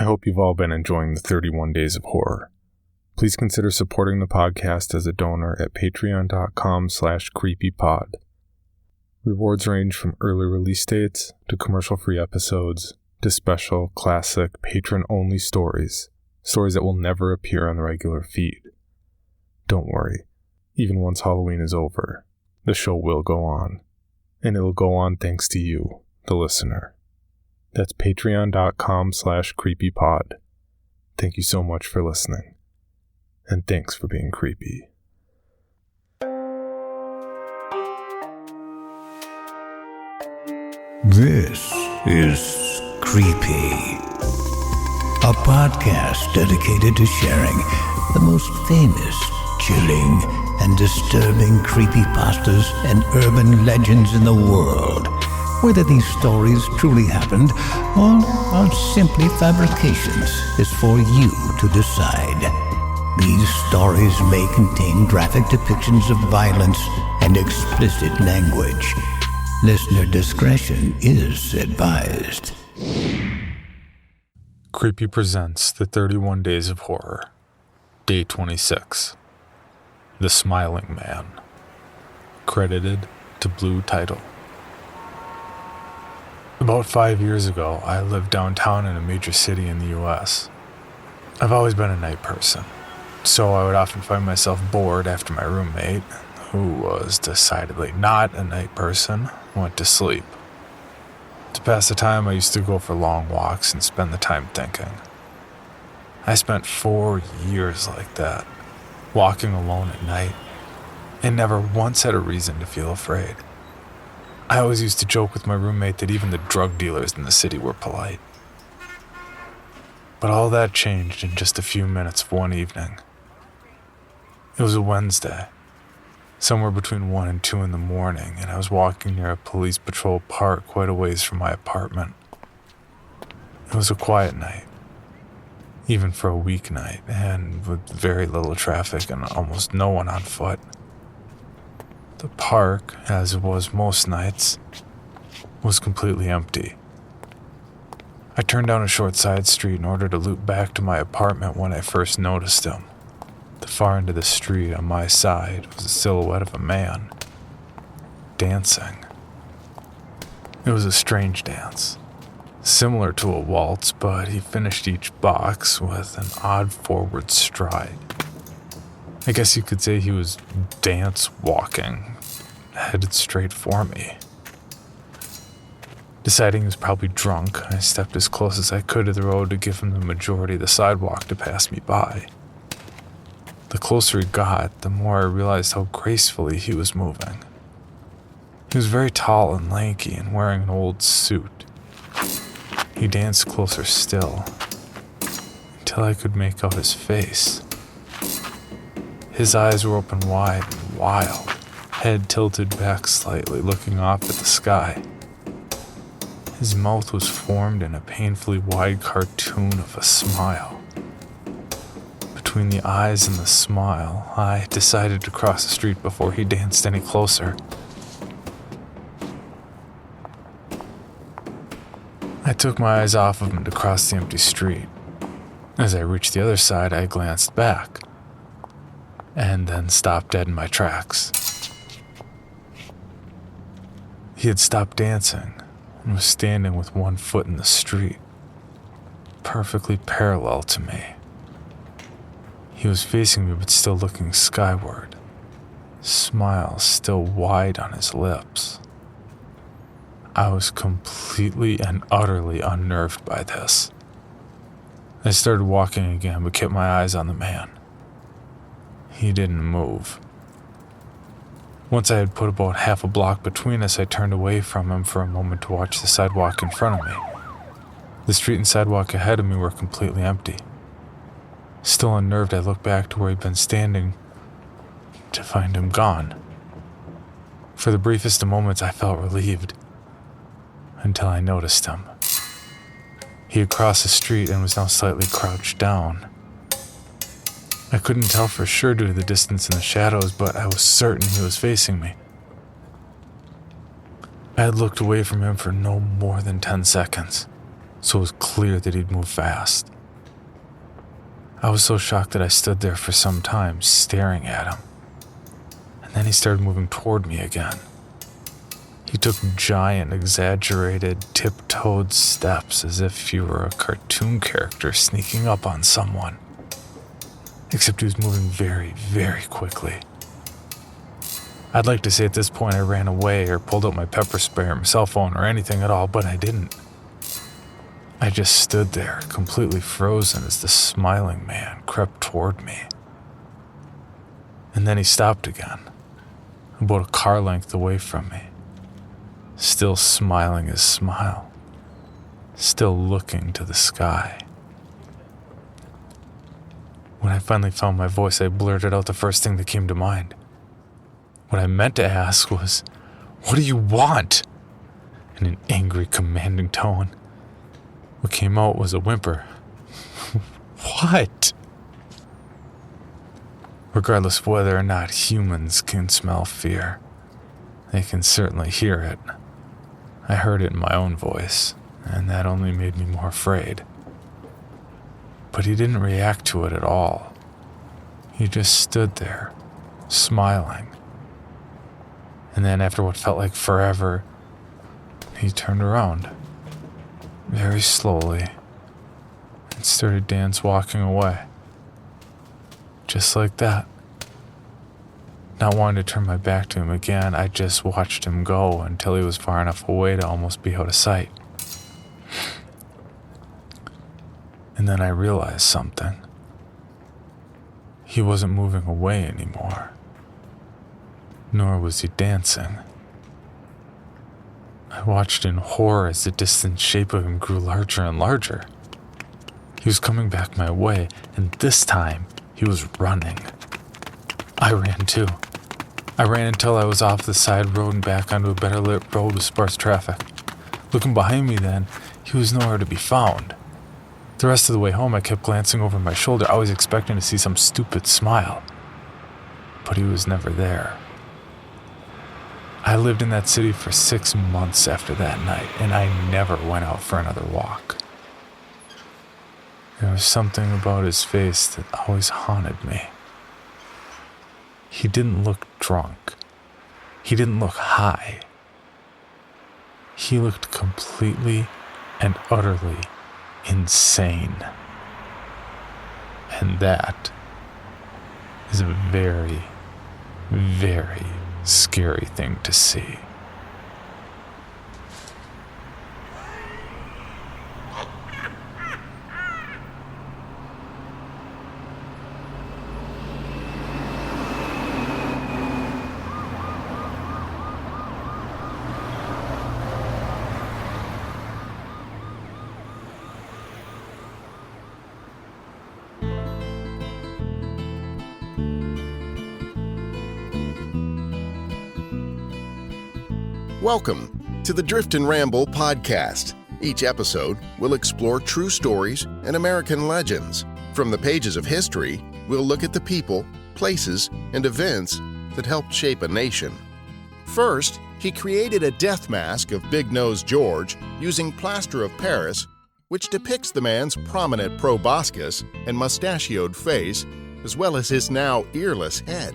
I hope you've all been enjoying the 31 Days of Horror. Please consider supporting the podcast as a donor at patreon.com/creepypod. Rewards range from early release dates to commercial-free episodes to special, classic, patron-only stories that will never appear on the regular feed. Don't worry, even once Halloween is over, the show will go on. And it'll go on thanks to you, the listener. That's patreon.com/creepypod. Thank you so much for listening. And thanks for being creepy. This is Creepy, a podcast dedicated to sharing the most famous, chilling, and disturbing creepypastas and urban legends in the world. Whether these stories truly happened or are simply fabrications is for you to decide. These stories may contain graphic depictions of violence and explicit language. Listener discretion is advised. Creepy presents the 31 Days of Horror, Day 26. The Smiling Man. Credited to Blue Title. About 5 years ago, I lived downtown in a major city in the U.S. I've always been a night person, so I would often find myself bored after my roommate, who was decidedly not a night person, went to sleep. To pass the time, I used to go for long walks and spend the time thinking. I spent 4 years like that, walking alone at night, and never once had a reason to feel afraid. I always used to joke with my roommate that even the drug dealers in the city were polite. But all that changed in just a few minutes of one evening. It was a Wednesday, somewhere between 1 and 2 in the morning, and I was walking near a police patrol park quite a ways from my apartment. It was a quiet night, even for a weeknight, and with very little traffic and almost no one on foot. The park, as it was most nights, was completely empty. I turned down a short side street in order to loop back to my apartment when I first noticed him. The far end of the street on my side was a silhouette of a man dancing. It was a strange dance, similar to a waltz, but he finished each box with an odd forward stride. I guess you could say he was dance walking, headed straight for me. Deciding he was probably drunk, I stepped as close as I could to the road to give him the majority of the sidewalk to pass me by. The closer he got, the more I realized how gracefully he was moving. He was very tall and lanky and wearing an old suit. He danced closer still, until I could make out his face. His eyes were open wide and wild, head tilted back slightly, looking off at the sky. His mouth was formed in a painfully wide cartoon of a smile. Between the eyes and the smile, I decided to cross the street before he danced any closer. I took my eyes off of him to cross the empty street. As I reached the other side, I glanced back, and then stopped dead in my tracks. He had stopped dancing and was standing with one foot in the street, perfectly parallel to me. He was facing me but still looking skyward, smile still wide on his lips. I was completely and utterly unnerved by this. I started walking again but kept my eyes on the man. He didn't move. Once I had put about half a block between us, I turned away from him for a moment to watch the sidewalk in front of me. The street and sidewalk ahead of me were completely empty. Still unnerved, I looked back to where he'd been standing to find him gone. For the briefest of moments, I felt relieved, until I noticed him. He had crossed the street and was now slightly crouched down. I couldn't tell for sure due to the distance and the shadows, but I was certain he was facing me. I had looked away from him for no more than 10 seconds, so it was clear that he'd move fast. I was so shocked that I stood there for some time, staring at him. And then he started moving toward me again. He took giant, exaggerated, tiptoed steps as if he were a cartoon character sneaking up on someone. Except he was moving very, very quickly. I'd like to say at this point I ran away or pulled out my pepper spray or my cell phone or anything at all, but I didn't. I just stood there, completely frozen as the smiling man crept toward me. And then he stopped again, about a car length away from me, still smiling his smile, still looking to the sky. When I finally found my voice, I blurted out the first thing that came to mind. What I meant to ask was, "What do you want?" in an angry, commanding tone. What came out was a whimper. What? Regardless of whether or not humans can smell fear, they can certainly hear it. I heard it in my own voice, and that only made me more afraid. But he didn't react to it at all. He just stood there, smiling. And then after what felt like forever, he turned around, very slowly, and started dance walking away. Just like that. Not wanting to turn my back to him again, I just watched him go until he was far enough away to almost be out of sight. And then I realized something. He wasn't moving away anymore. Nor was he dancing. I watched in horror as the distant shape of him grew larger and larger. He was coming back my way, and this time he was running. I ran too. I ran until I was off the side road and back onto a better lit road with sparse traffic. Looking behind me then, he was nowhere to be found. The rest of the way home, I kept glancing over my shoulder, always expecting to see some stupid smile. But he was never there. I lived in that city for 6 months after that night, and I never went out for another walk. There was something about his face that always haunted me. He didn't look drunk. He didn't look high. He looked completely and utterly insane. And that is a very, very scary thing to see. Welcome to the Drift and Ramble podcast. Each episode will explore true stories and American legends. From the pages of history, we'll look at the people, places, and events that helped shape a nation. First, he created a death mask of Big Nose George using plaster of Paris, which depicts the man's prominent proboscis and mustachioed face, as well as his now earless head.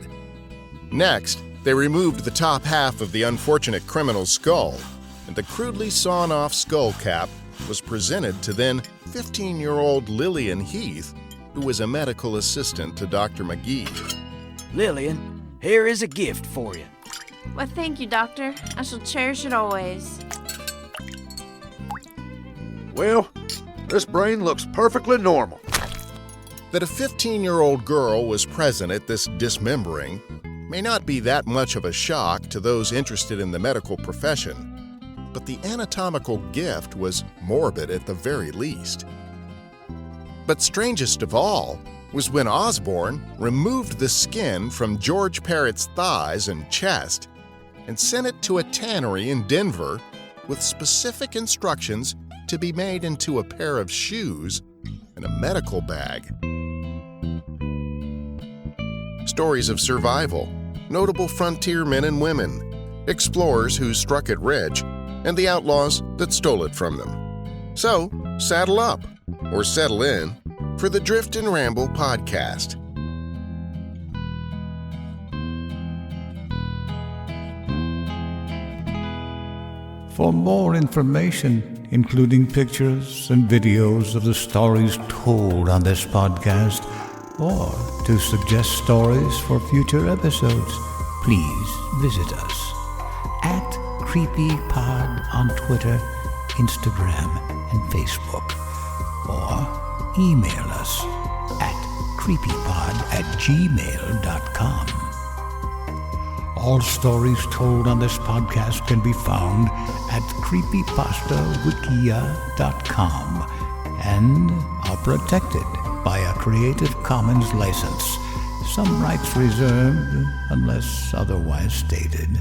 Next, they removed the top half of the unfortunate criminal's skull, and the crudely sawn-off skull cap was presented to then 15-year-old Lillian Heath, who was a medical assistant to Dr. McGee. Lillian, here is a gift for you. Well, thank you, Doctor. I shall cherish it always. Well, this brain looks perfectly normal. That a 15-year-old girl was present at this dismembering may not be that much of a shock to those interested in the medical profession, but the anatomical gift was morbid at the very least. But strangest of all was when Osborne removed the skin from George Parrott's thighs and chest and sent it to a tannery in Denver with specific instructions to be made into a pair of shoes and a medical bag. Stories of survival, notable frontier men and women, explorers who struck it rich, and the outlaws that stole it from them. So, saddle up or settle in for the Drift and Ramble podcast. For more information, including pictures and videos of the stories told on this podcast, or to suggest stories for future episodes, please visit us at CreepyPod on Twitter, Instagram, and Facebook, or email us at creepypod@gmail.com. All stories told on this podcast can be found at creepypastawikia.com and are protected by a Creative Commons license. Some rights reserved unless otherwise stated.